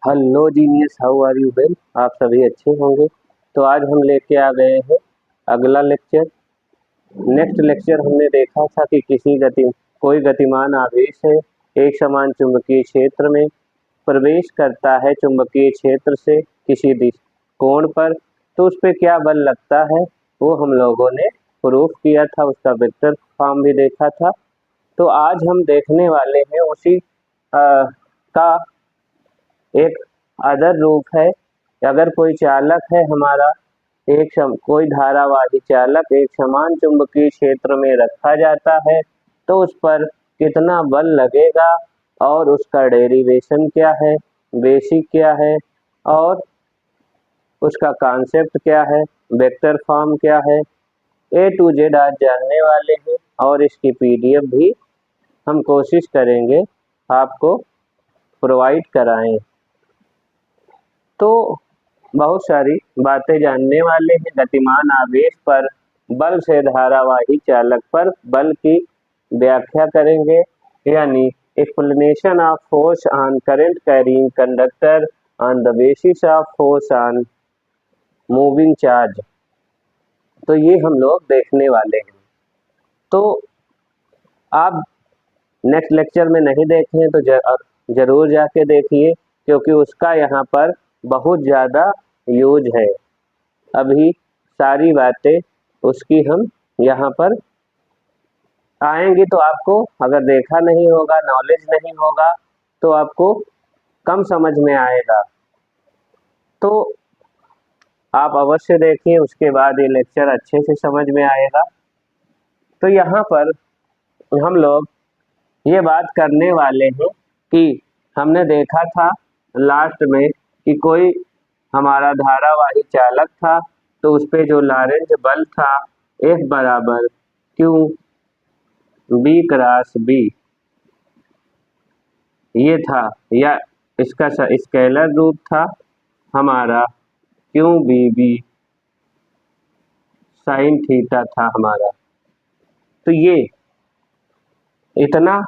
Hello genius, how are you well. आप सभी अच्छे होंगे। तो आज हम लेके आ गए हैं अगला लेक्चर। नेक्स्ट लेक्चर हमने देखा था कि कोई गतिमान आवेश है, एक समान चुंबकीय क्षेत्र में प्रवेश करता है चुंबकीय क्षेत्र से किसी कोण पर, तो उस पर क्या बल लगता है वो हम लोगों ने प्रूफ किया था, उसका वेक्टर फॉर्म भी देखा था। तो आज हम देखने वाले हैं उसी का एक अदर रूप है। अगर कोई चालक है हमारा, कोई धारावाही चालक एक समान चुंबकीय क्षेत्र में रखा जाता है, तो उस पर कितना बल लगेगा और उसका डेरिवेशन क्या है, बेसिक क्या है और उसका कॉन्सेप्ट क्या है, वेक्टर फॉर्म क्या है, A to Z आज जानने वाले हैं। और इसकी PDF भी हम कोशिश करेंगे आपको प्रोवाइड कराएं। तो बहुत सारी बातें जानने वाले हैं। गतिमान आवेश पर बल से धारावाही चालक पर बल की व्याख्या करेंगे, यानी explanation of force on current carrying conductor on the basis of force on moving charge. तो ये हम लोग देखने वाले हैं। तो आप नेक्स्ट लेक्चर में नहीं देखे हैं तो जरूर जाके देखिए, क्योंकि उसका यहाँ पर बहुत ज़्यादा यूज है। अभी सारी बातें उसकी हम यहाँ पर आएंगी, तो आपको अगर देखा नहीं होगा, नॉलेज नहीं होगा, तो आपको कम समझ में आएगा। तो आप अवश्य देखिए, उसके बाद ये लेक्चर अच्छे से समझ में आएगा। तो यहाँ पर हम लोग ये बात करने वाले हैं कि हमने देखा था लास्ट में कि कोई हमारा धारावाही चालक था, तो उस पे जो लॉरेंज बल था F बराबर Q B क्रॉस B ये था, या इसका स्केलर रूप था हमारा QBB साइन थीटा था हमारा। तो ये इतना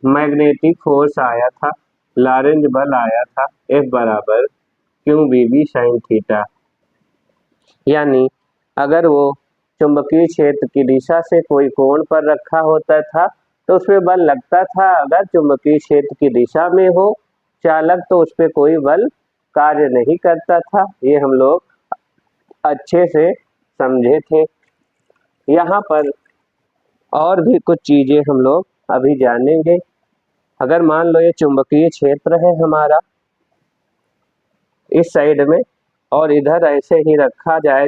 मैग्नेटिक फोर्स आया था, लॉरेंज बल आया था F बराबर QBB साइन थीटा। यानी अगर वो चुंबकीय क्षेत्र की दिशा से कोई कोण पर रखा होता था तो उसपे बल लगता था। अगर चुंबकीय क्षेत्र की दिशा में हो चालक तो उस पर कोई बल कार्य नहीं करता था। ये हम लोग अच्छे से समझे थे। यहाँ पर और भी कुछ चीजें हम लोग अभी जानेंगे। अगर मान लो ये चुंबकीय क्षेत्र है हमारा इस साइड में, और इधर ऐसे ही रखा जाए,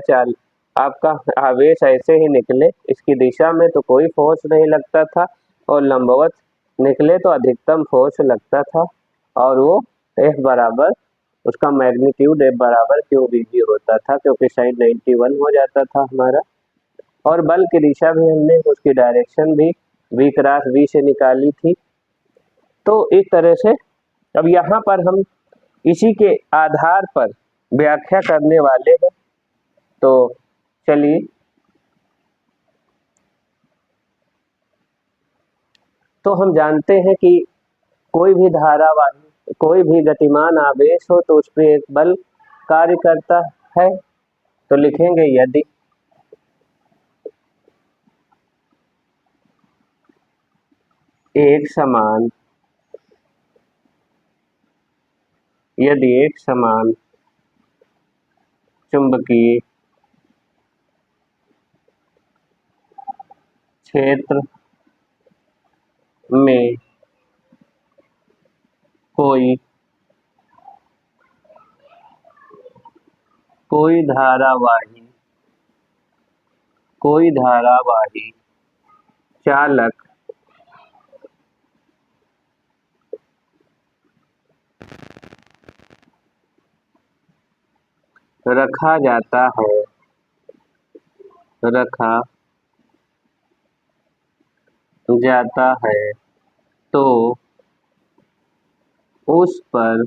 आपका आवेश ऐसे ही निकले इसकी दिशा में तो कोई फोर्स नहीं लगता था, और लंबवत निकले तो अधिकतम फोर्स लगता था, और वो F बराबर उसका मैग्नीट्यूड F बराबर QBG होता था, क्योंकि साइन 91 हो जाता था हमारा। और बल की दिशा भी हमने उसकी डायरेक्शन भी V क्रॉस B से निकाली थी। तो इस तरह से अब यहाँ पर हम इसी के आधार पर व्याख्या करने वाले हैं। तो चलिए, तो हम जानते हैं कि कोई भी धारावाही, कोई भी गतिमान आवेश हो तो उस पर एक बल कार्य करता है। तो लिखेंगे यदि एक समान चुंबकीय क्षेत्र में कोई धारावाही चालक रखा जाता है तो उस पर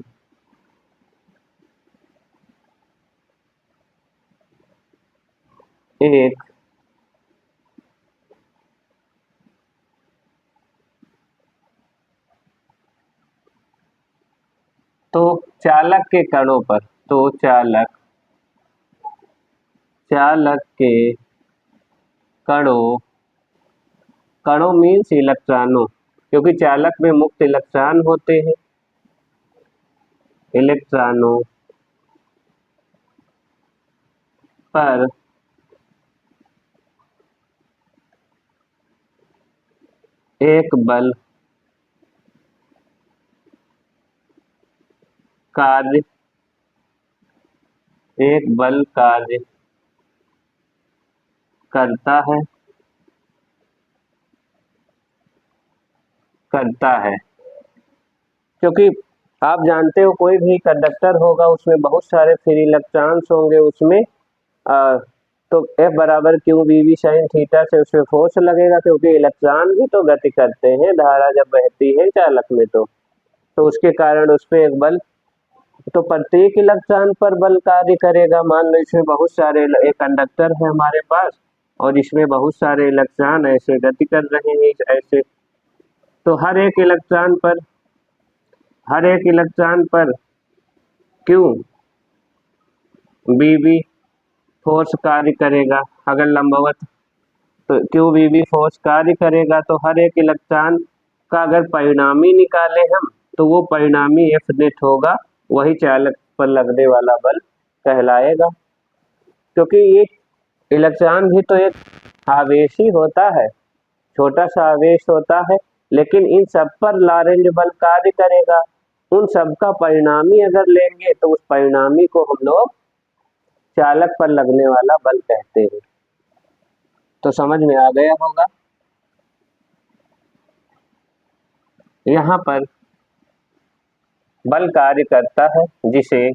एक तो चालक के कणों पर, तो चालक के कणों, कणों मीन्स इलेक्ट्रॉनों, क्योंकि चालक में मुक्त इलेक्ट्रॉन होते हैं, इलेक्ट्रॉनों पर एक बल कार्य करता है, क्योंकि आप जानते हो कोई भी कंडक्टर होगा उसमें बहुत सारे फ्री इलेक्ट्रॉन्स होंगे उसमें, तो F बराबर Q V V sine theta से उसमें फोर्स लगेगा, क्योंकि इलेक्ट्रॉन भी तो गति करते हैं धारा जब बहती है चालक में, तो उसके कारण उस पर एक बल, तो प्रत्येक इलेक्ट्रॉन पर बल कार्य करेगा। मान लो इसमें बहुत सारे एक कंडक्टर है हमारे पास और इसमें बहुत सारे इलेक्ट्रॉन ऐसे गति कर रहे हैं ऐसे, तो हर एक इलेक्ट्रॉन पर क्यू बी बी फोर्स कार्य करेगा, अगर लंबवत तो क्यू बी बी फोर्स कार्य करेगा, तो हर एक इलेक्ट्रॉन का अगर परिणामी निकाले हम तो वो परिणामी एफ नेट होगा, वही चालक पर लगने वाला बल कहलाएगा। क्योंकि ये इलेक्ट्रॉन भी तो एक आवेश ही होता है, छोटा सा आवेश होता है, लेकिन इन सब पर लॉरेंज बल कार्य करेगा। उन सब का परिणामी अगर लेंगे तो उस परिणामी को हम लोग चालक पर लगने वाला बल कहते हैं। तो समझ में आ गया होगा। यहाँ पर बल कार्य करता है जिसे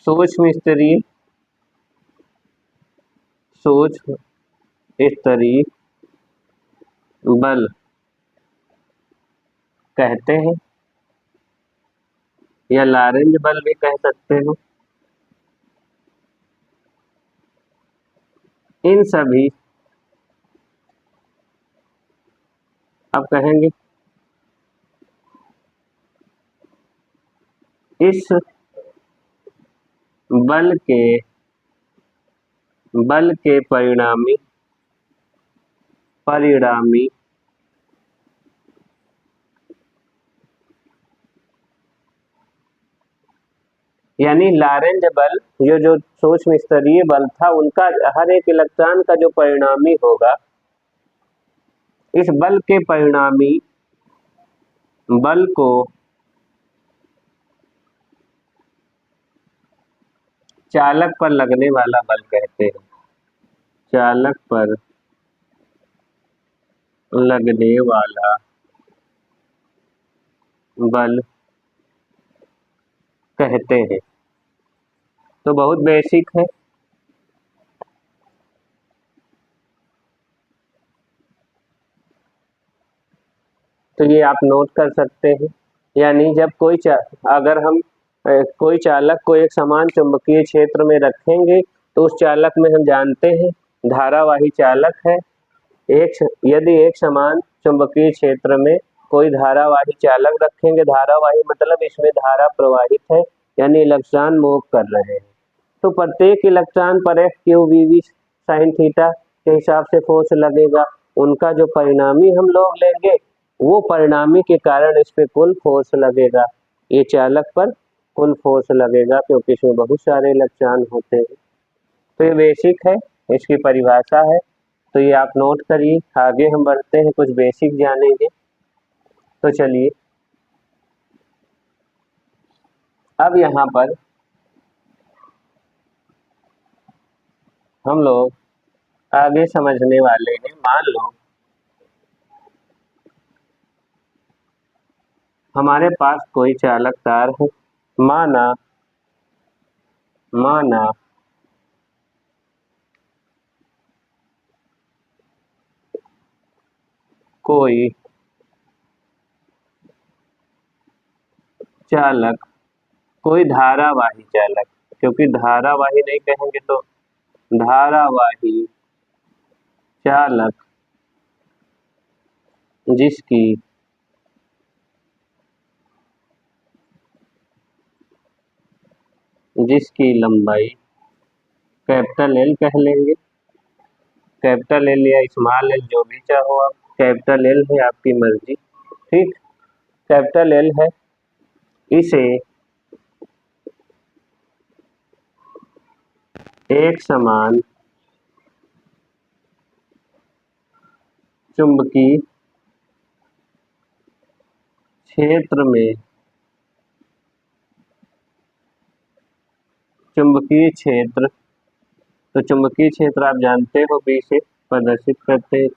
सूक्ष्म स्तरीय बल कहते हैं, या लॉरेंज बल भी कह सकते हो। इन सभी, अब कहेंगे इस बल के परिणामी यानी लॉरेंज बल जो सूक्ष्म स्तरीय बल था उनका हर एक इलेक्ट्रॉन का जो परिणामी होगा, इस बल के परिणामी बल को चालक पर लगने वाला बल कहते हैं, चालक पर लगने वाला बल कहते हैं। तो बहुत बेसिक है। तो ये आप नोट कर सकते हैं। यानी जब अगर हम कोई चालक को एक समान चुंबकीय क्षेत्र में रखेंगे तो उस चालक में हम जानते हैं धारावाही चालक है। यदि एक समान चुंबकीय क्षेत्र में कोई धारावाही चालक रखेंगे, धारावाही मतलब इसमें धारा प्रवाहित है यानी इलेक्ट्रॉन मूव कर रहे हैं, तो प्रत्येक इलेक्ट्रॉन पर F Q V V sine theta के हिसाब से फोर्स लगेगा। उनका जो परिणामी हम लोग लेंगे वो परिणामी के कारण इस पे कुल फोर्स लगेगा, ये चालक पर कुल फोर्स लगेगा, क्योंकि इसमें बहुत सारे इलेक्ट्रॉन होते हैं। तो ये बेसिक है, इसकी परिभाषा है, तो ये आप नोट करिए। आगे हम बढ़ते हैं, कुछ बेसिक जानेंगे। तो चलिए अब यहाँ पर हम लोग आगे समझने वाले हैं। मान लो हमारे पास कोई चालक तार है, माना कोई चालक, कोई धारावाही चालक, क्योंकि धारावाही नहीं कहेंगे तो धारावाही चालक जिसकी लंबाई कैपिटल एल कह लेंगे, कैपिटल एल या स्मॉल एल जो भी चाहो आप, कैपिटल एल है आपकी मर्जी, ठीक। कैपिटल एल है, इसे एक समान चुंबकीय क्षेत्र में चुंबकीय क्षेत्र, तो चुंबकीय क्षेत्र आप जानते हो बी से प्रदर्शित करते हैं,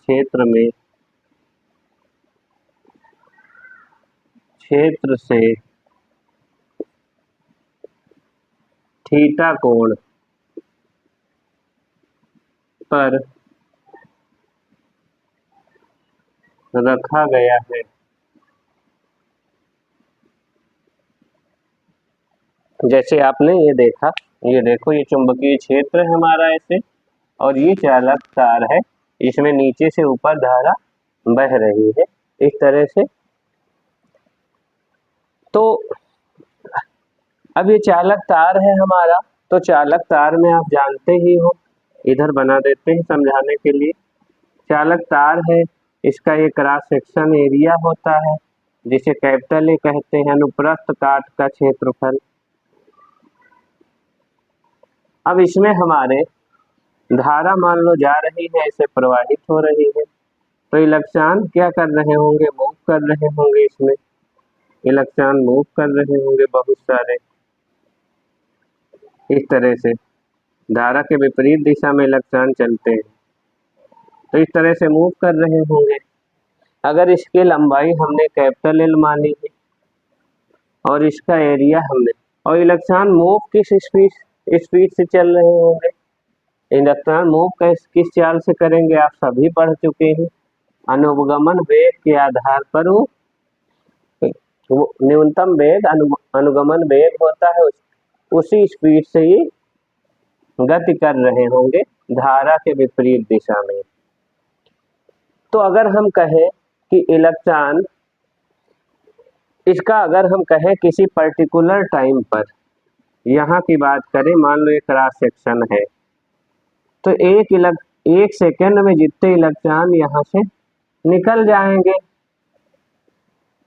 क्षेत्र से थीटा कोण पर रखा गया है। जैसे आपने ये देखा, ये देखो ये चुंबकीय क्षेत्र है हमारा ऐसे, और ये चालक तार है, इसमें नीचे से ऊपर धारा बह रही है इस तरह से। तो अब ये चालक तार है हमारा, तो चालक तार में आप जानते ही हो, इधर बना देते हैं समझाने के लिए। चालक तार है, इसका ये क्रॉस सेक्शन एरिया होता है जिसे कैपिटल ए कहते हैं, अनुप्रस्थ काट का क्षेत्रफल। अब इसमें हमारे धारा मान लो जा रही है, ऐसे प्रवाहित हो रही है, तो इलेक्ट्रॉन क्या कर रहे होंगे, मूव कर रहे होंगे, इसमें इलेक्ट्रॉन मूव कर रहे होंगे बहुत सारे, इस तरह से धारा के विपरीत दिशा में इलेक्ट्रॉन चलते हैं, तो इस तरह से मूव कर रहे होंगे। अगर इसकी लंबाई हमने कैपिटल एल मानी है और इसका एरिया हमने, और इलेक्ट्रॉन मूव किस स्पीड से चल रहे होंगे, इलेक्ट्रॉन मूव किस चाल से करेंगे, आप सभी पढ़ चुके हैं। अनुगमन वेग के आधार पर वो न्यूनतम वेग अनुगमन वेग होता है, उसी स्पीड से ही गति कर रहे होंगे धारा के विपरीत दिशा में। तो अगर हम कहें कि इलेक्ट्रॉन, इसका अगर हम कहें किसी पर्टिकुलर टाइम पर, यहाँ की बात करें, मान लो एक क्रॉस सेक्शन है, तो एक सेकंड में जितने इलेक्ट्रॉन यहाँ से निकल जाएंगे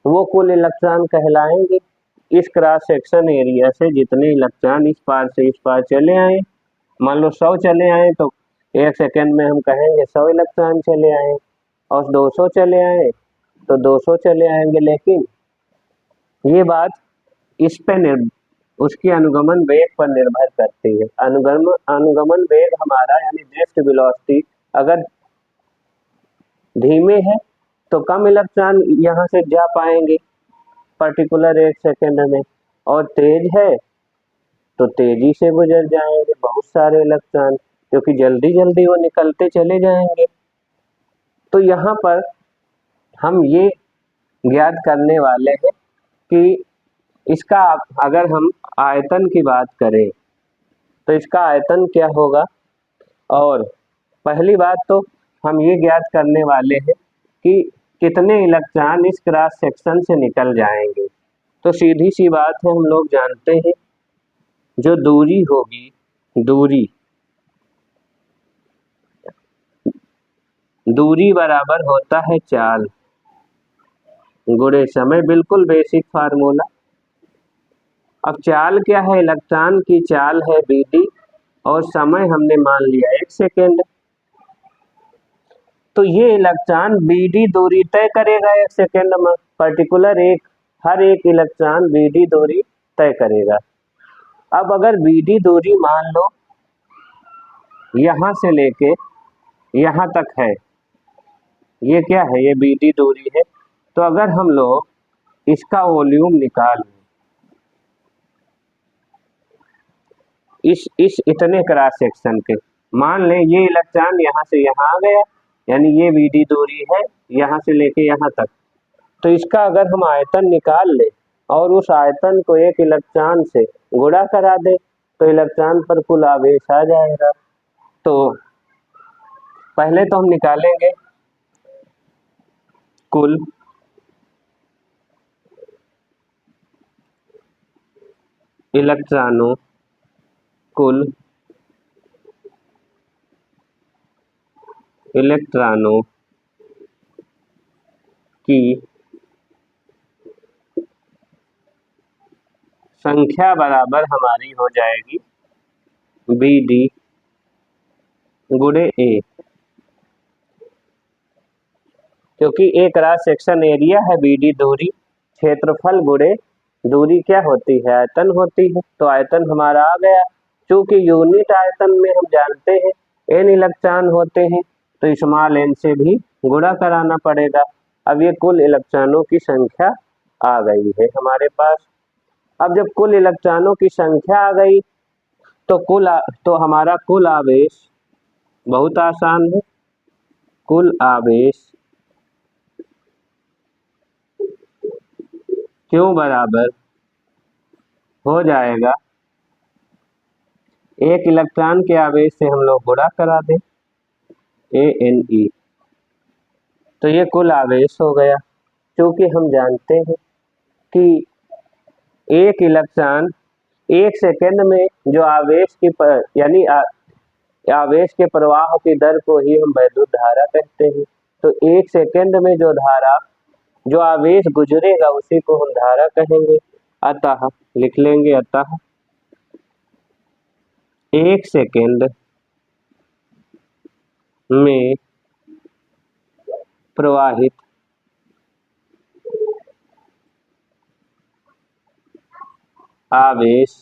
वो कुल इलेक्ट्रॉन कहलाएंगे। इस क्रॉस सेक्शन एरिया से जितने इलेक्ट्रॉन इस पार से इस पार चले आए, मान लो 100 चले आए, तो एक सेकंड में हम कहेंगे 100 इलेक्ट्रॉन चले आए, और 200 चले आए तो 200 चले आएंगे। लेकिन ये बात इस पे उसकी अनुगमन वेग पर निर्भर करती है। अनुगमन वेग हमारा यानी ड्रिफ्ट वेलोसिटी अगर धीमे है तो कम इलेक्ट्रॉन यहाँ से जा पाएंगे पर्टिकुलर एक सेकंड में, और तेज है तो तेजी से गुजर जाएंगे बहुत सारे इलेक्ट्रॉन, क्योंकि जल्दी जल्दी वो निकलते चले जाएंगे। तो यहाँ पर हम ये ज्ञात करने वाले हैं कि इसका अगर हम आयतन की बात करें तो इसका आयतन क्या होगा, और पहली बात तो हम ये ज्ञात करने वाले हैं कि कितने इलेक्ट्रॉन इस क्रॉस सेक्शन से निकल जाएंगे। तो सीधी सी बात है, हम लोग जानते हैं जो दूरी होगी, दूरी बराबर होता है चाल गुणे समय, बिल्कुल बेसिक फार्मूला। अब चाल क्या है, इलेक्ट्रॉन की चाल है bd और समय हमने मान लिया 1 सेकेंड, तो ये इलेक्ट्रॉन bd दूरी तय करेगा 1 सेकेंड में, पर्टिकुलर हर एक इलेक्ट्रॉन bd दूरी तय करेगा। अब अगर bd दूरी मान लो यहाँ से लेके यहाँ तक है, ये क्या है, ये bd दूरी है, तो अगर हम लोग इसका वॉल्यूम निकाल इस इतने क्रॉस सेक्शन के, मान लें ये इलेक्ट्रॉन यहाँ से यहाँ आ गया, यानी ये bd दूरी है यहाँ से लेके यहाँ तक, तो इसका अगर हम आयतन निकाल ले और उस आयतन को एक इलेक्ट्रॉन से गुणा करा दे तो इलेक्ट्रॉन पर कुल आवेश आ जाएगा। तो पहले तो हम निकालेंगे कुल इलेक्ट्रॉनों कुल इलेक्ट्रॉनों की संख्या बराबर हमारी हो जाएगी बी डी गुणे ए, क्योंकि ए क्रॉस सेक्शन एरिया है, बी डी दूरी, क्षेत्रफल गुणे दूरी क्या होती है, आयतन होती है। तो आयतन हमारा आ गया। चूंकि यूनिट आयतन में हम जानते हैं एन इलेक्ट्रॉन होते हैं, तो स्मॉल एन से भी गुणा कराना पड़ेगा। अब ये कुल इलेक्ट्रॉनों की संख्या आ गई है हमारे पास। अब जब कुल इलेक्ट्रॉनों की संख्या आ गई तो हमारा कुल आवेश बहुत आसान है। कुल आवेश क्यों बराबर हो जाएगा, एक इलेक्ट्रॉन के आवेश से हम लोग गुणा करा दें ANE, तो ये कुल आवेश हो गया। क्योंकि हम जानते हैं कि एक इलेक्ट्रॉन एक सेकंड में जो आवेश की यानी आवेश के प्रवाह की दर को ही हम वैद्युत धारा कहते हैं। तो एक सेकंड में जो धारा जो आवेश गुजरेगा उसी को हम धारा कहेंगे। अतः लिख लेंगे, अतः एक सेकंड में प्रवाहित आवेश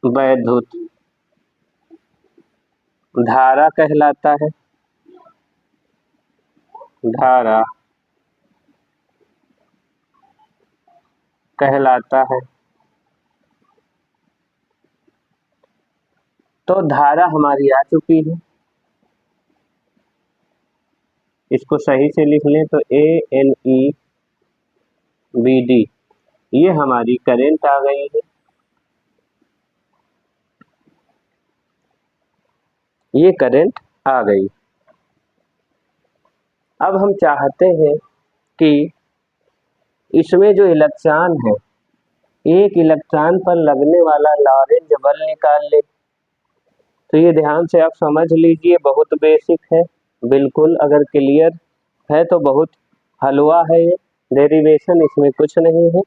वैद्युत धारा कहलाता है। धारा कहलाता है। तो धारा हमारी आ चुकी है, इसको सही से लिख लें तो ANE BD, ये हमारी करंट आ गई है। ये करंट आ गई। अब हम चाहते हैं कि इसमें जो इलेक्ट्रॉन है, एक इलेक्ट्रॉन पर लगने वाला लॉरेंज बल निकाल ले। तो ये ध्यान से आप समझ लीजिए, बहुत बेसिक है बिल्कुल। अगर क्लियर है तो बहुत हलवा है, ये डेरिवेशन इसमें कुछ नहीं है।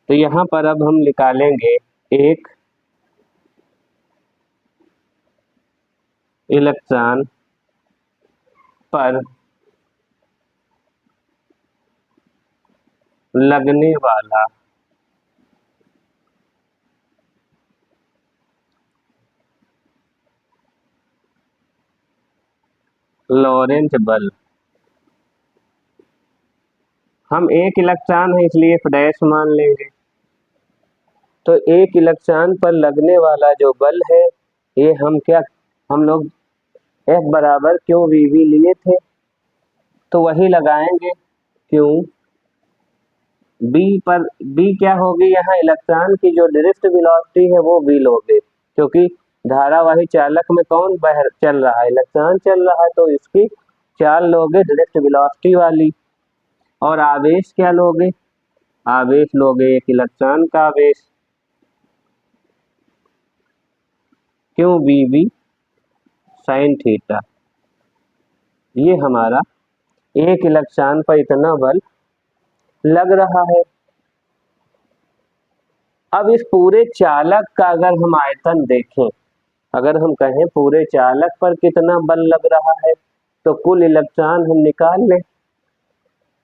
तो यहाँ पर अब हम निकालेंगे एक इलेक्ट्रॉन पर लगने वाला लॉरेंज बल। हम एक इलेक्ट्रॉन है इसलिए F डैश मान लेंगे। तो एक इलेक्ट्रॉन पर लगने वाला जो बल है, ये हम लोग F बराबर क्यों VV लिए थे, तो वही लगाएंगे। क्यों B क्या होगी, यहाँ इलेक्ट्रॉन की जो ड्रिफ्ट वेलोसिटी है वो V लोगे, क्योंकि धारावाही चालक में कौन चल रहा है, इलेक्ट्रॉन चल रहा है, तो इसकी चाल लोगे ड्रिफ्ट वेलोसिटी वाली। और आवेश क्या लोगे, आवेश लोगे एक इलेक्ट्रॉन का आवेश, क्यों VV sin थीटा। ये हमारा एक इलेक्ट्रॉन पर इतना बल लग रहा है। अब इस पूरे चालक का अगर हम आयतन देखें, अगर हम कहें पूरे चालक पर कितना बल लग रहा है, तो कुल इलेक्ट्रॉन हम निकाल लें।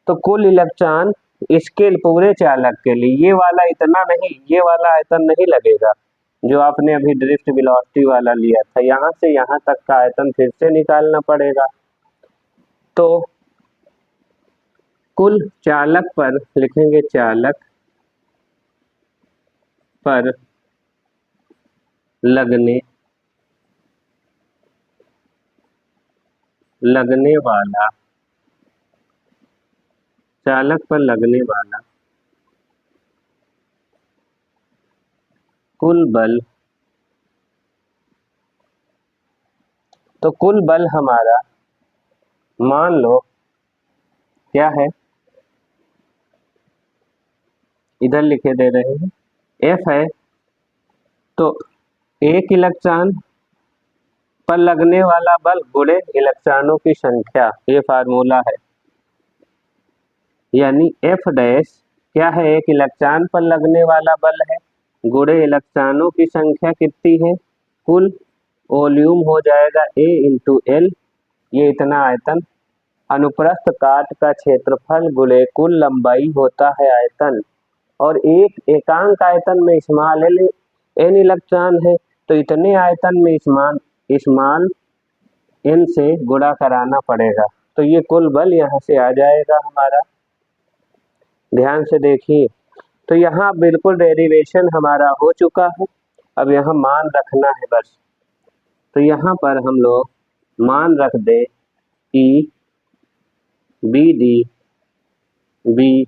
तो कुल इलेक्ट्रॉन इसके पूरे चालक के लिए ये वाला इतना नहीं, ये वाला आयतन नहीं लगेगा जो आपने अभी ड्रिफ्ट वेलोसिटी वाला लिया था। यहाँ से यहाँ तक का आयतन फिर से निकालना पड़ेगा। तो कुल चालक पर लिखेंगे, चालक पर लगने वाला, चालक पर लगने वाला कुल बल। तो कुल बल हमारा मान लो क्या है, इधर लिखे दे रहे हैं F है, तो एक इलेक्ट्रॉन पर लगने वाला बल गुणे इलेक्ट्रॉनों की संख्या, ये फार्मूला है। यानी F डैश क्या है, एक इलेक्ट्रॉन पर लगने वाला बल है, गुणे इलेक्ट्रॉनों की संख्या कितनी है, कुल वॉल्यूम हो जाएगा A इंटू एल, ये इतना आयतन, अनुप्रस्थ काट का क्षेत्रफल गुणे कुल लंबाई होता है आयतन, और एक एकांक आयतन में स्मॉल एन इलेक्ट्रॉन है, तो इतने आयतन में स्मॉल एन से गुणा कराना पड़ेगा, तो ये कुल बल यहाँ से आ जाएगा हमारा। ध्यान से देखिए, तो यहाँ बिल्कुल डेरिवेशन हमारा हो चुका है, अब यहाँ मान रखना है बस। तो यहाँ पर हम लोग मान रख दे E B D B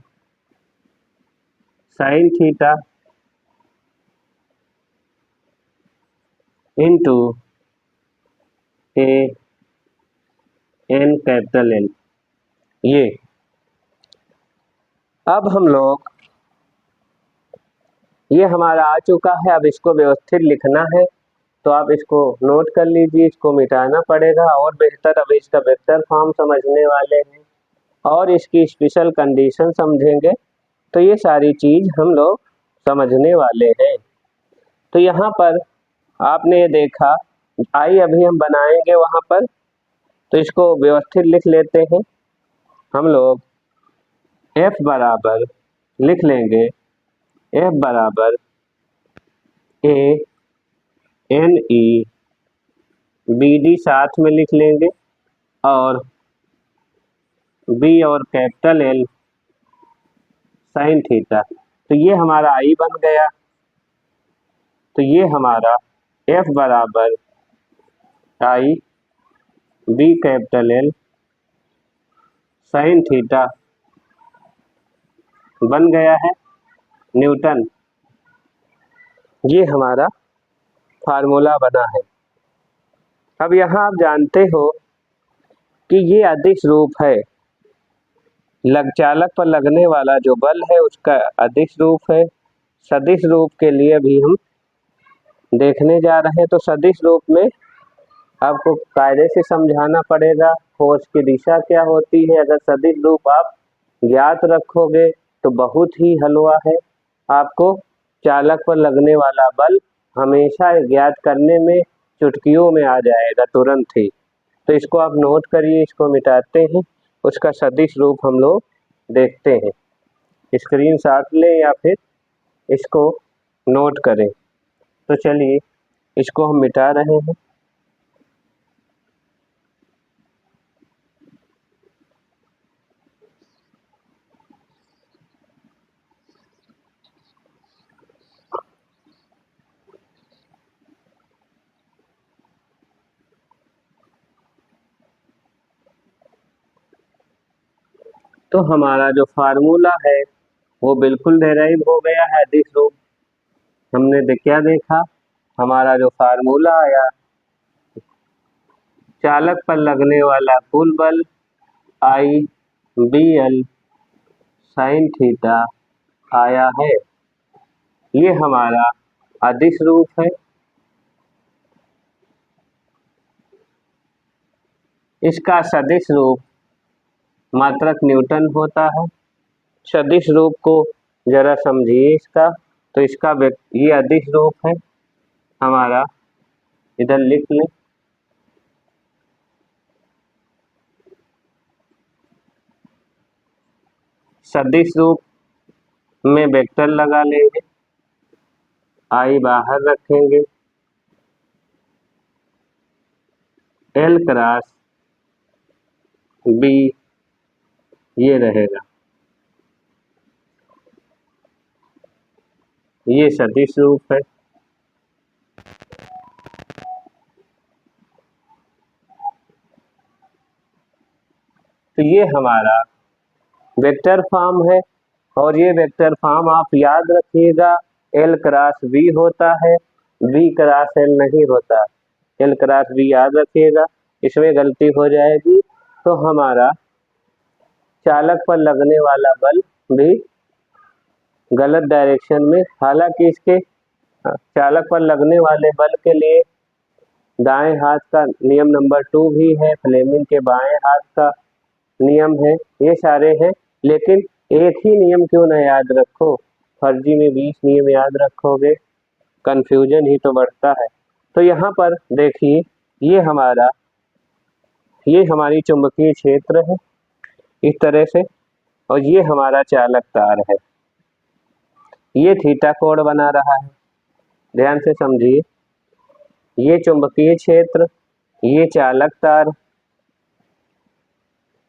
sine theta into A N capital N, ये अब हम लोग, ये हमारा आ चुका है, अब इसको व्यवस्थित लिखना है, तो आप इसको नोट कर लीजिए, इसको मिटाना पड़ेगा और बेहतर। अब इसका वेक्टर फॉर्म समझने वाले हैं और इसकी स्पेशल कंडीशन समझेंगे, तो ये सारी चीज हम लोग समझने वाले हैं। तो यहाँ पर आपने ये देखा, आई अभी हम बनाएंगे वहाँ पर, तो इसको व्यवस्थित लिख लेते हैं हम लोग। F बराबर लिख लेंगे, F बराबर A N E B D साथ में लिख लेंगे, और B और कैपिटल L साइन थीटा, तो ये हमारा I बन गया। तो ये हमारा F बराबर I B capital L sine theta बन गया है न्यूटन, ये हमारा फार्मूला बना है। अब यहाँ आप जानते हो कि ये अदिश रूप है, चालक पर लगने वाला जो बल है उसका अदिश रूप है। सदिश रूप के लिए भी हम देखने जा रहे हैं, तो सदिश रूप में आपको कायदे से समझाना पड़ेगा फोर्स की दिशा क्या होती है। अगर सदिश रूप आप ज्ञात रखोगे तो बहुत ही हलवा है, आपको चालक पर लगने वाला बल हमेशा ज्ञात करने में चुटकियों में आ जाएगा तुरंत ही। तो इसको आप नोट करिए, इसको मिटाते हैं, उसका सदिश रूप हम लोग देखते हैं। स्क्रीनशॉट लें या फिर इसको नोट करें। तो चलिए इसको हम मिटा रहे हैं। तो हमारा जो फार्मूला है वो बिल्कुल डेराइव हो गया है अदिश रूप। हमने क्या देखा, हमारा जो फार्मूला आया, चालक पर लगने वाला कुल बल I B L sine theta आया है, ये हमारा अदिश रूप है। इसका सदिश रूप मात्रक न्यूटन होता है। सदिश रूप को जरा समझिए इसका, तो इसका ये अदिश रूप है हमारा, इधर लिख लें। सदिश रूप में वेक्टर लगा लेंगे, I बाहर रखेंगे, L क्रॉस B ये रहेगा, ये सदिश रूप है। तो ये हमारा वेक्टर फॉर्म है, और ये वेक्टर फॉर्म आप याद रखिएगा, L क्रॉस B होता है, B क्रॉस L नहीं होता। L क्रॉस B याद रखिएगा, इसमें गलती हो जाएगी तो हमारा चालक पर लगने वाला बल भी गलत डायरेक्शन में, हालांकि इसके चालक पर लगने वाले बल के लिए दाएं हाथ का नियम नंबर 2 भी है, फ्लेमिंग के बाएं हाथ का नियम है, ये सारे हैं। लेकिन एक ही नियम क्यों ना याद रखो, फर्जी में 20 नियम याद रखोगे, कंफ्यूजन ही तो बढ़ता है। तो यहाँ पर देखिए, ये हमारी चुंबकीय क्षेत्र है इस तरह से, और ये हमारा चालक तार है, ये थीटा कोण बना रहा है, ध्यान से समझिए। ये चुंबकीय क्षेत्र, ये चालक तार,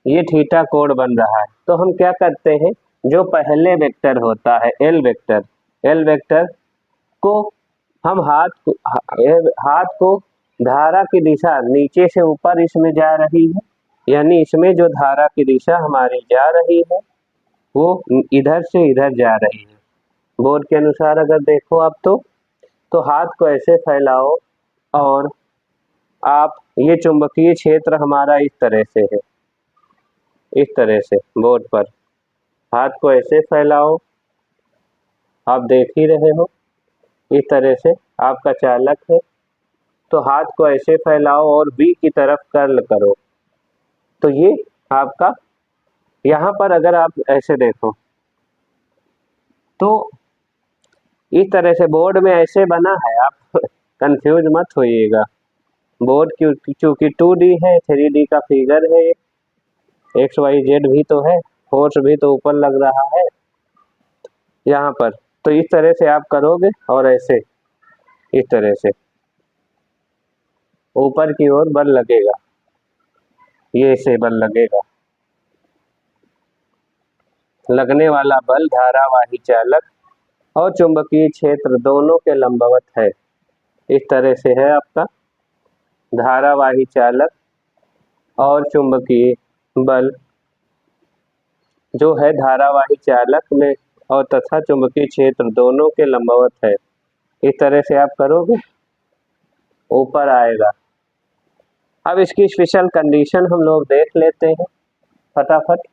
ये थीटा कोण बन रहा है। तो हम क्या करते हैं, जो पहले वेक्टर होता है एल वेक्टर को हम हाथ को धारा की दिशा नीचे से ऊपर इसमें जा रही है, यानी इसमें जो धारा की दिशा हमारी जा रही है वो इधर से इधर जा रही है। बोर्ड के अनुसार अगर देखो आप तो हाथ को ऐसे फैलाओ और आप, ये चुंबकीय क्षेत्र हमारा इस तरह से है, इस तरह से बोर्ड पर हाथ को ऐसे फैलाओ, आप देख ही रहे हो, इस तरह से आपका चालक है। तो हाथ को ऐसे फैलाओ और बी की तरफ कर्ल करो, तो ये आपका, यहाँ पर अगर आप ऐसे देखो तो इस तरह से बोर्ड में ऐसे बना है, आप कंफ्यूज मत होइएगा। बोर्ड चूंकि 2D है, 3D का फिगर है, XYZ भी तो है, फोर्स भी तो ऊपर लग रहा है यहाँ पर। तो इस तरह से आप करोगे और ऐसे इस तरह से ऊपर की ओर बल लगेगा, ये ऐसे बल लगेगा। लगने वाला बल धारावाही चालक और चुंबकीय क्षेत्र दोनों के लंबवत है, इस तरह से है आपका धारावाही चालक और चुंबकीय बल जो है धारावाही चालक में और तथा चुंबकीय क्षेत्र दोनों के लंबवत है। इस तरह से आप करोगे, ऊपर आएगा। अब इसकी स्पेशल कंडीशन हम लोग देख लेते हैं फटाफट।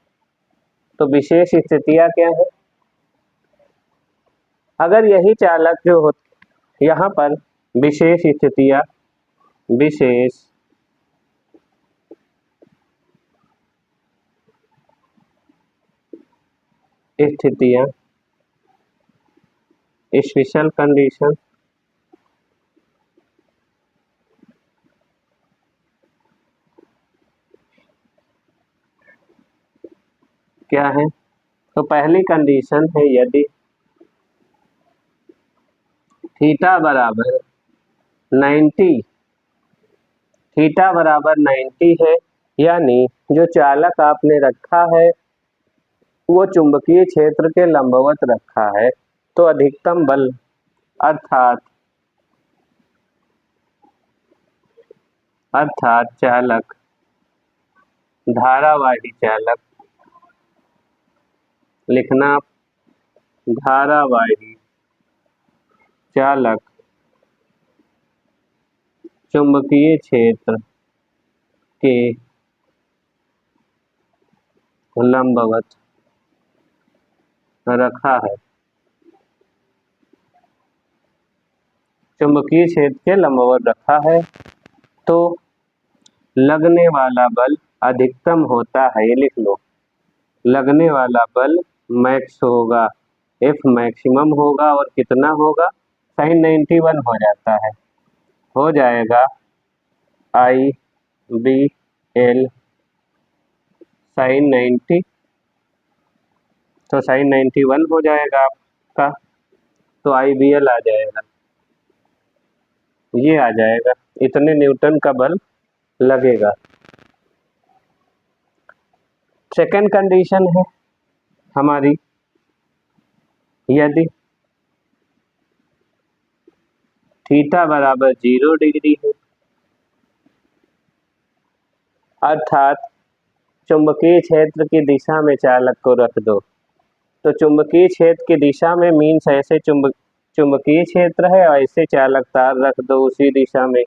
तो विशेष स्थितियां क्या है, अगर यही चालक जो हो, यहाँ पर विशेष स्थितियां स्पेशल कंडीशन क्या है। तो पहली कंडीशन है, यदि थीटा बराबर 90 है, यानी जो चालक आपने रखा है वो चुंबकीय क्षेत्र के लंबवत रखा है, तो अधिकतम बल अर्थात चालक, धारावाही चालक, लिखना धारावाही चालक चुंबकीय क्षेत्र के लंबवत रखा है, चुंबकीय क्षेत्र के लंबवत रखा है, तो लगने वाला बल अधिकतम होता है, ये लिख लो, लगने वाला बल मैक्स होगा, F मैक्सिमम होगा, और कितना होगा, sin 91 हो जाता है, हो जाएगा IBL sin 90, तो sin 91 हो जाएगा आपका, तो IBL आ जाएगा, ये आ जाएगा, इतने न्यूटन का बल लगेगा। सेकेंड कंडीशन है हमारी, यदि थीटा बराबर 0 डिग्री है, अर्थात चुंबकीय क्षेत्र की दिशा में चालक को रख दो। तो चुंबकीय क्षेत्र की दिशा में मीन्स ऐसे चुंबकीय क्षेत्र है और ऐसे चालक तार रख दो उसी दिशा में,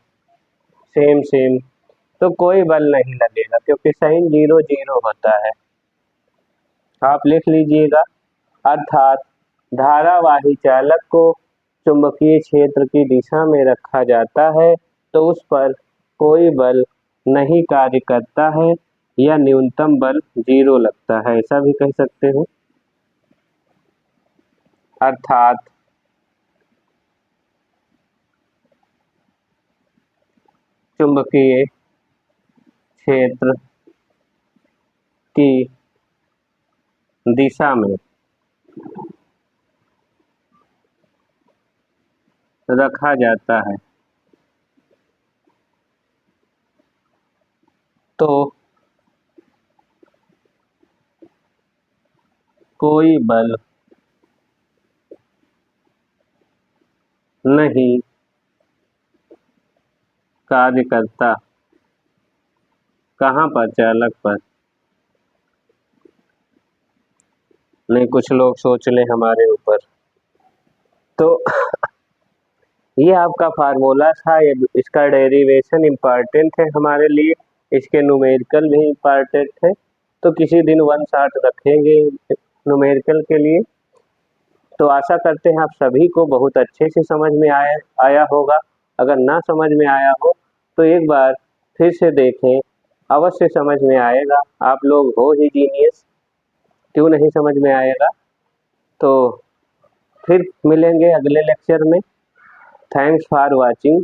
सेम तो कोई बल नहीं लगेगा क्योंकि साइन 0 0 होता है। आप लिख लीजिएगा, अर्थात धारावाही चालक को चुंबकीय क्षेत्र की दिशा में रखा जाता है तो उस पर कोई बल नहीं कार्य करता है या न्यूनतम बल 0 लगता है, ऐसा भी कह सकते हो। अर्थात चुंबकीय क्षेत्र की दिशा में रखा जाता है तो कोई बल नहीं कार्य करता। कहाँ पर? चालक पर। नहीं, कुछ लोग सोच लें हमारे ऊपर। तो ये आपका फार्मूला था, ये इसका डेरिवेशन इम्पॉर्टेंट है हमारे लिए, इसके न्यूमेरिकल भी इम्पॉर्टेंट है। तो किसी दिन 1 शॉट रखेंगे न्यूमेरिकल के लिए। तो आशा करते हैं आप सभी को बहुत अच्छे से समझ में आया होगा। अगर ना समझ में आया हो तो एक बार फिर से देखें, अवश्य समझ में आएगा। आप लोग हो ही जीनियस, क्यों नहीं समझ में आएगा। तो फिर मिलेंगे अगले लेक्चर में। Thanks for watching.